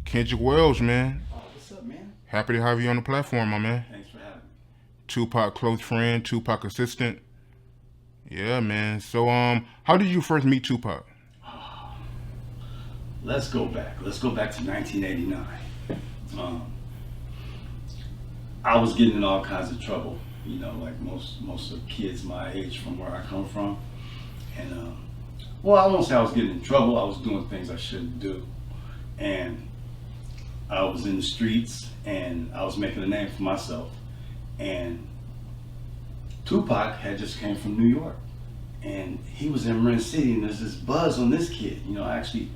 Kendrick Wells, man. Oh, what's up, man? Happy to have you on the platform, my man. Thanks for having me. Tupac close friend, Tupac assistant. Yeah, man. So, how did you first meet Tupac? Let's go back. Let's go back to 1989. I was getting in all kinds of trouble, like most of kids my age from where I come from. And well, I won't say I was getting in trouble. I was doing things I shouldn't do, and I was in the streets, and I was making a name for myself. And Tupac had just came from New York, and he was in Marin City, and there's this buzz on this kid. I actually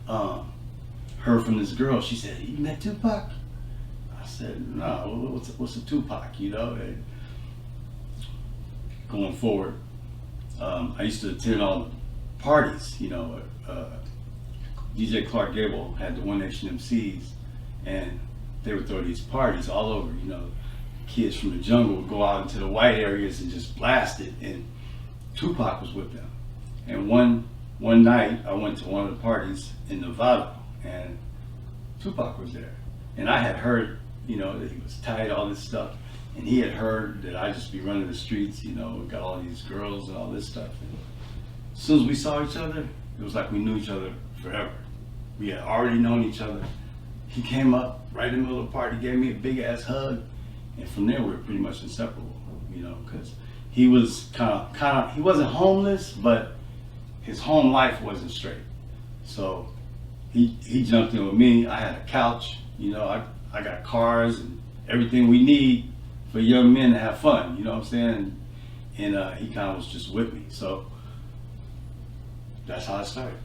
heard from this girl. She said, "You met Tupac?" I said, "No, what's a Tupac?" And going forward, I used to attend all the parties. DJ Clark Gable had the One Nation MCs, and they would throw these parties all over. Kids from the jungle would go out into the white areas and just blast it, and Tupac was with them. And one night I went to one of the parties in Nevada, and Tupac was there. And I had heard, that he was tight, all this stuff, and he had heard that I just be running the streets, got all these girls and all this stuff. And as soon as we saw each other, it was like we knew each other forever. We had already known each other. He came up right in the middle of the party, gave me a big ass hug, and from there we were pretty much inseparable, because he was he wasn't homeless, but his home life wasn't straight. So he jumped in with me. I had a couch, I got cars and everything we need for young men to have fun, you know what I'm saying? And he kind of was just with me. So that's how it started.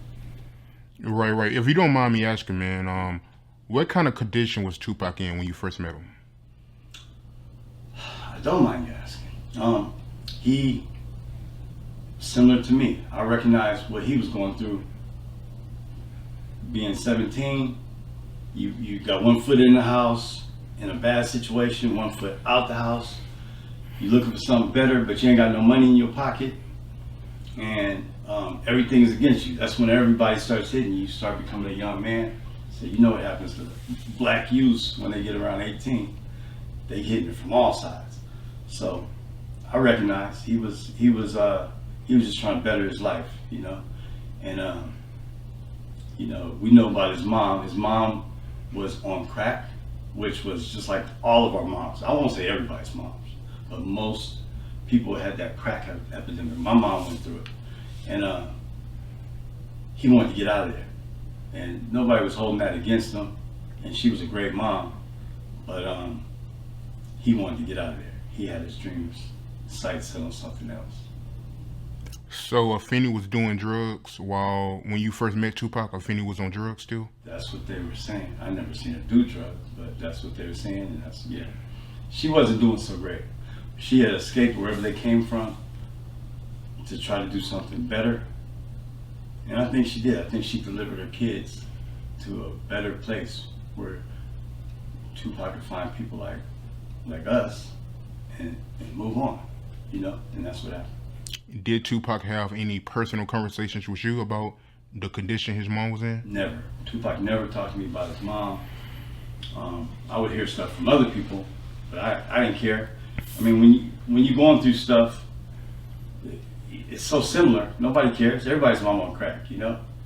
Right. If you don't mind me asking, man, what kind of condition was Tupac in when you first met him? I don't mind you asking. He, similar to me, I recognized what he was going through. Being 17, you got one foot in the house in a bad situation, one foot out the house. You're looking for something better, but you ain't got no money in your pocket, and everything is against you. That's when everybody starts hitting you. You start becoming a young man. So you know what happens to black youths when they get around 18. They hitting it from all sides. So I recognized he was just trying to better his life, and we know about his mom. His mom was on crack, which was just like all of our moms. I won't say everybody's moms, but most people had that crack epidemic. My mom went through it, and he wanted to get out of there, and nobody was holding that against him. And she was a great mom, but he wanted to get out of there. He had his dreams, sights set on something else. So Afeni was doing drugs when you first met Tupac. Afeni was on drugs still. That's what they were saying. I never seen her do drugs, but that's what they were saying. And she wasn't doing so great. She had escaped wherever they came from to try to do something better, and I think she did. I think she delivered her kids to a better place where Tupac could find people like us and move on, and that's what happened. Did Tupac have any personal conversations with you about the condition his mom was in? Never. Tupac never talked to me about his mom. I would hear stuff from other people, but I didn't care. I mean, when you're going through stuff, it's so similar. Nobody cares. Everybody's mom on crack,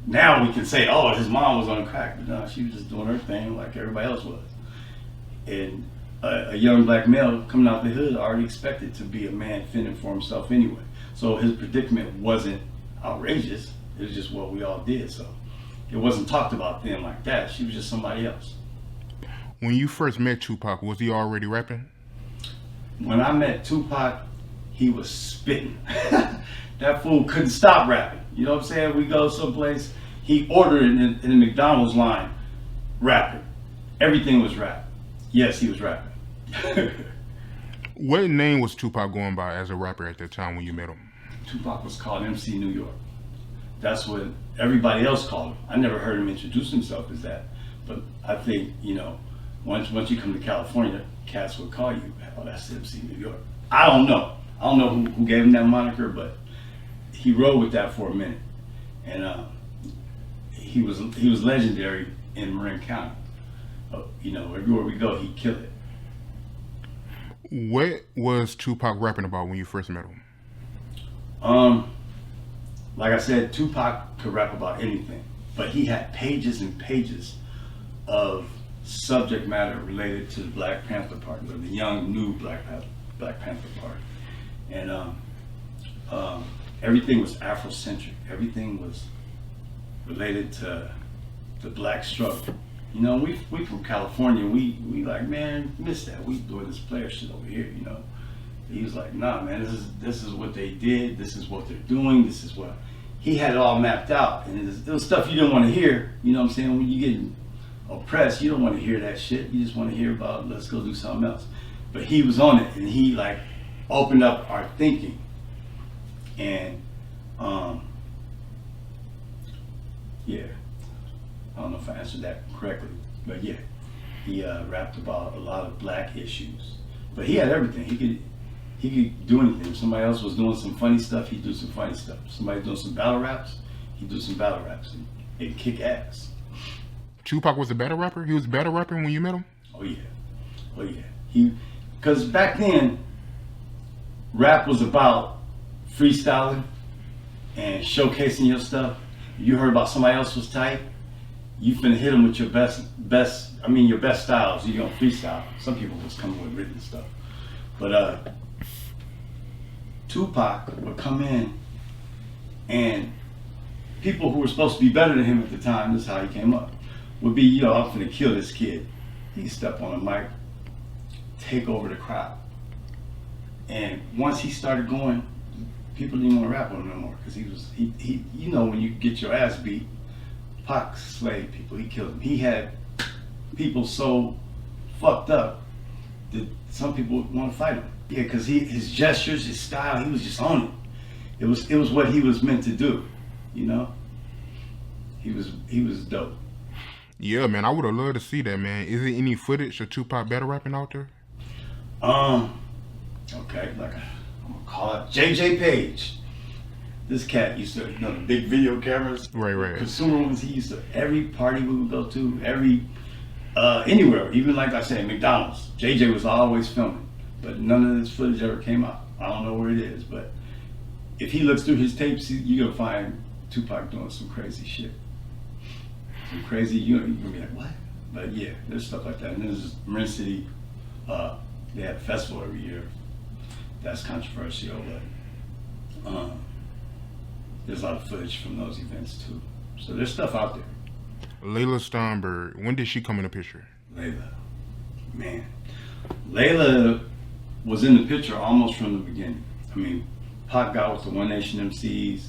Now we can say, oh, his mom was on crack, but no, she was just doing her thing like everybody else was. And a young black male coming out the hood already expected to be a man fending for himself anyway. So his predicament wasn't outrageous. It was just what we all did. So it wasn't talked about then like that. She was just somebody else. When you first met Tupac, was he already rapping? When I met Tupac, he was spitting. That fool couldn't stop rapping. You know what I'm saying? We go someplace, he ordered in the McDonald's line, rapping. Everything was rap. Yes, he was rapping. What name was Tupac going by as a rapper at that time when you met him? Tupac was called MC New York. That's what everybody else called him. I never heard him introduce himself as that. But I think, once you come to California, cats will call you, oh, that's MC New York. I don't know. I don't know who gave him that moniker, but he rode with that for a minute. And, he was legendary in Marin County. You know, everywhere we go, he'd kill it. What was Tupac rapping about when you first met him? Um, like I said, Tupac could rap about anything, but he had pages and pages of subject matter related to the Black Panther Party, or the young new Black Panther Party, and everything was Afrocentric. Everything was related to the black struggle. You know, we from California. We like, man, miss that. We doing this player shit over here. You know, he was like, nah, man, this is what they did. This is what they're doing. This is what he had it all mapped out, and it was stuff you didn't want to hear. You know what I'm saying? When you get oppressed, you don't want to hear that shit. You just want to hear about, let's go do something else. But he was on it, and he like opened up our thinking. And yeah, I don't know if I answered that correctly, but yeah, he rapped about a lot of black issues. But he had everything. He could do anything. If somebody else was doing some funny stuff, he'd do some funny stuff. If somebody doing some battle raps, he'd do some battle raps and kick ass. Tupac was a battle rapper? He was a battle rapper when you met him? Oh yeah, oh yeah. Because back then, rap was about freestyling and showcasing your stuff. You heard about somebody else was tight, you finna hit them with your your best styles. You gonna freestyle. Some people was coming with written stuff, but Tupac would come in, and people who were supposed to be better than him at the time, this is how he came up, would be, yo, I'm finna kill this kid. He'd step on a mic, take over the crowd. And once he started going, people didn't want to rap with him no more, because he you know, when you get your ass beat, Pac slayed people, he killed them. He had people so fucked up that some people would want to fight him. Yeah, because his gestures, his style, he was just on it. It was what he was meant to do, you know? He was dope. Yeah, man, I would have loved to see that, man. Is there any footage of Tupac battle rapping out there? Okay, like I'm gonna call it JJ Page. This cat used to, you know, the big video cameras, Right. consumer ones. He used to, every party we would go to, anywhere, even like I said, McDonald's. JJ was always filming, but none of this footage ever came out. I don't know where it is, but if he looks through his tapes, you're gonna find Tupac doing some crazy shit. Some crazy, you're gonna be like, what? But yeah, there's stuff like that. And there's Marin City, they have a festival every year. That's controversial, but there's a lot of footage from those events too. So there's stuff out there. Layla Steinberg, when did she come in the picture? Layla, man. Layla was in the picture almost from the beginning. I mean, Pac got with the One Nation MCs,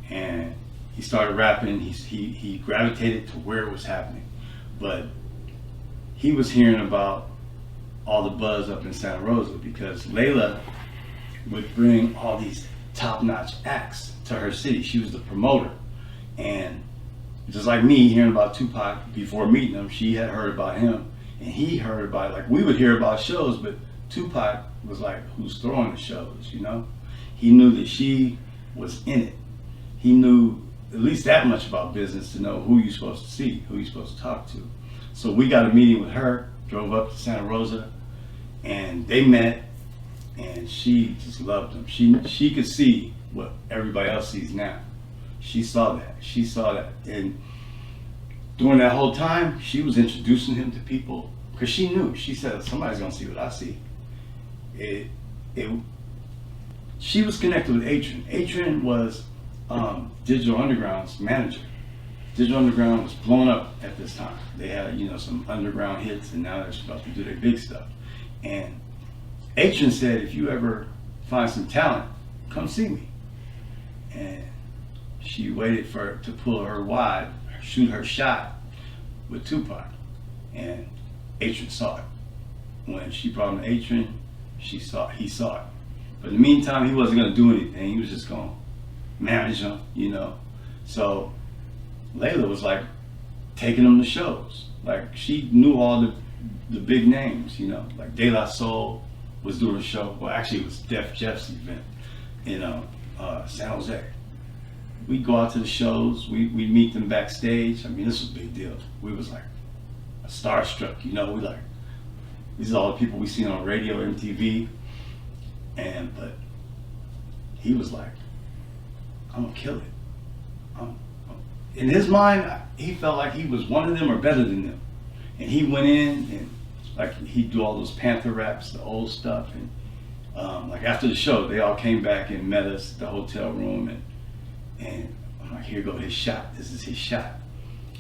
and he started rapping. He gravitated to where it was happening, but he was hearing about all the buzz up in Santa Rosa because Layla would bring all these top-notch acts to her city. She was the promoter, and just like me hearing about Tupac before meeting him, she had heard about him, and he heard about it. Like, we would hear about shows, but Tupac was like, who's throwing the shows, you know? He knew that she was in it. He knew at least that much about business to know who you're supposed to see, who you're supposed to talk to. So we got a meeting with her, drove up to Santa Rosa, and they met, and she just loved him. She could see what everybody else sees now. She saw that. And during that whole time, she was introducing him to people, because she knew. She said, somebody's gonna see what I see. She was connected with Adrian. Adrian was Digital Underground's manager. Digital Underground was blowing up at this time. They had, you know, some underground hits, and now they're about to do their big stuff. And Adrian said, if you ever find some talent, come see me. And she waited to pull her wide, shoot her shot with Tupac. And Adrian saw it. When she brought him to Adrian, he saw it. But in the meantime, he wasn't going to do anything. He was just going to manage him, you know. So Layla was like taking him to shows. Like, she knew all the big names, you know. Like De La Soul was doing a show. Well, actually, it was Def Jeff's event in San Jose. We'd go out to the shows. We'd meet them backstage. I mean, this was a big deal. We was like starstruck. You know, we like, these are all the people we seen on radio, MTV, but he was like, I'm gonna kill it. In his mind, he felt like he was one of them or better than them. And he went in and like he'd do all those Panther raps, the old stuff. And like after the show, they all came back and met us at the hotel room. And I'm like, here go his shot. This is his shot.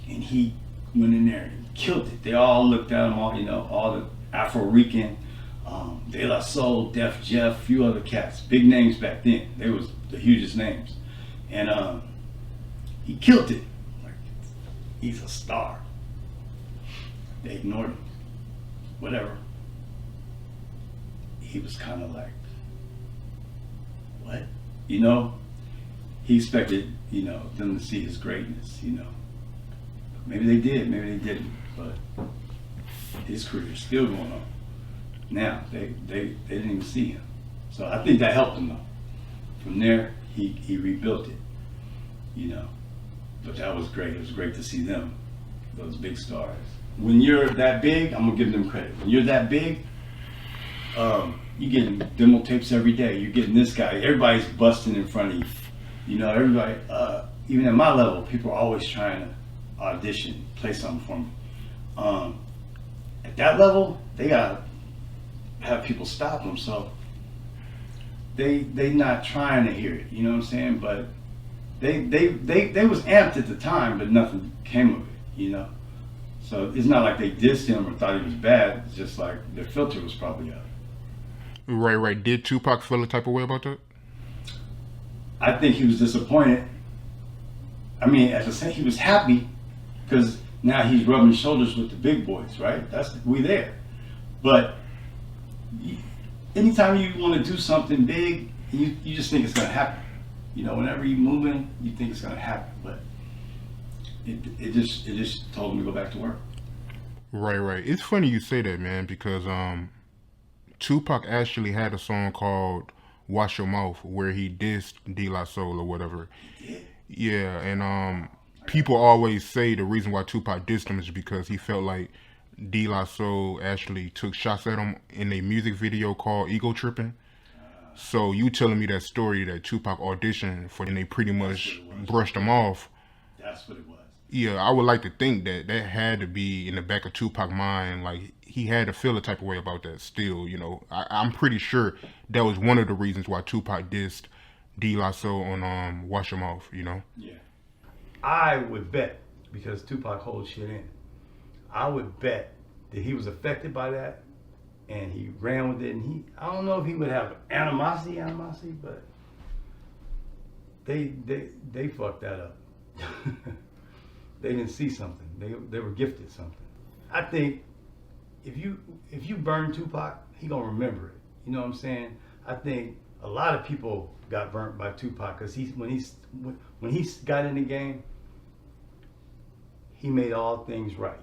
And he went in there and killed it. They all looked at him, all the Afro-Rican, De La Soul, Def Jeff, a few other cats, big names back then. They was the hugest names. And he killed it. Like, he's a star. They ignored him. Whatever. He was kind of like, what? You know? He expected, them to see his greatness, Maybe they did, maybe they didn't, but his career is still going on. Now, they didn't even see him. So I think that helped him though. From there, he rebuilt it, But that was great. It was great to see them, those big stars. When you're that big, I'm gonna give them credit. When you're that big, you're getting demo tapes every day. You're getting this guy. Everybody's busting in front of you. Everybody, even at my level, people are always trying to audition, play something for me. At that level, they gotta have people stop them. So they not trying to hear it. You know what I'm saying? But they was amped at the time, but nothing came of it. So it's not like they dissed him or thought he was bad. It's just like their filter was probably up. Right. Did Tupac feel a type of way about that? I think he was disappointed. I mean, as I say, he was happy because now he's rubbing shoulders with the big boys, right? We there. But anytime you want to do something big, you just think it's gonna happen. Whenever you're moving, you think it's gonna happen. But it just told him to go back to work. Right. It's funny you say that, man, because Tupac actually had a song called "Wash Your Mouth" where he dissed De La Soul or whatever. Yeah, and people always say the reason why Tupac dissed him is because he felt like De La Soul actually took shots at him in a music video called "Ego Tripping." So you telling me that story that Tupac auditioned for and they pretty much brushed him off. That's what it was. Yeah, I would like to think that had to be in the back of Tupac's mind. Like, he had to feel a type of way about that still, I'm pretty sure that was one of the reasons why Tupac dissed De La Soul on Wash Your Mouth, Yeah. I would bet, because Tupac holds shit in, I would bet that he was affected by that and he ran with it, and I don't know if he would have animosity, but they fucked that up. They didn't see something. They were gifted something. I think if you burn Tupac, he gonna remember it. You know what I'm saying? I think a lot of people got burnt by Tupac because when he got in the game, he made all things right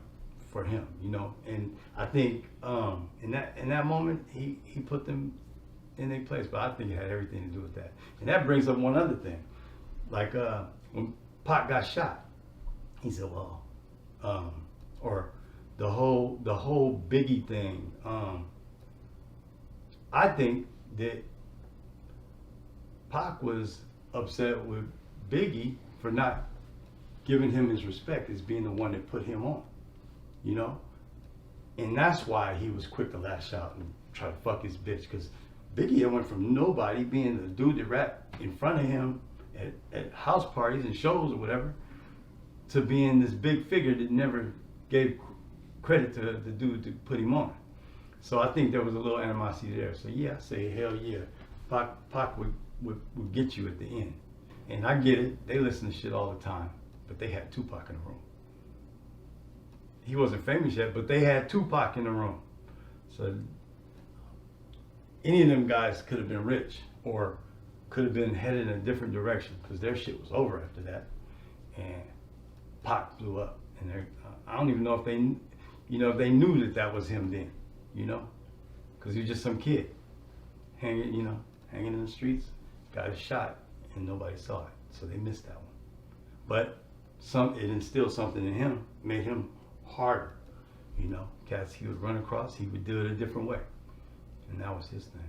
for him. And I think in that moment he put them in their place. But I think it had everything to do with that. And that brings up one other thing, like when Pac got shot. He said, well, or the whole Biggie thing. I think that Pac was upset with Biggie for not giving him his respect as being the one that put him on, and that's why he was quick to lash out and try to fuck his bitch, because Biggie had went from nobody being the dude that rapped in front of him at house parties and shows or whatever, to being this big figure that never gave credit to the dude to put him on. So I think there was a little animosity there. So yeah, I say hell yeah, Pac would get you at the end. And I get it, they listen to shit all the time, but they had Tupac in the room. He wasn't famous yet, but they had Tupac in the room. So any of them guys could have been rich or could have been headed in a different direction, because their shit was over after that. And Pac blew up, and I don't even know if they knew that was him then, because he was just some kid hanging in the streets, got a shot, and nobody saw it, so they missed that one. But it instilled something in him, made him harder, You know, cats he would run across, he would do it a different way. And that was his thing.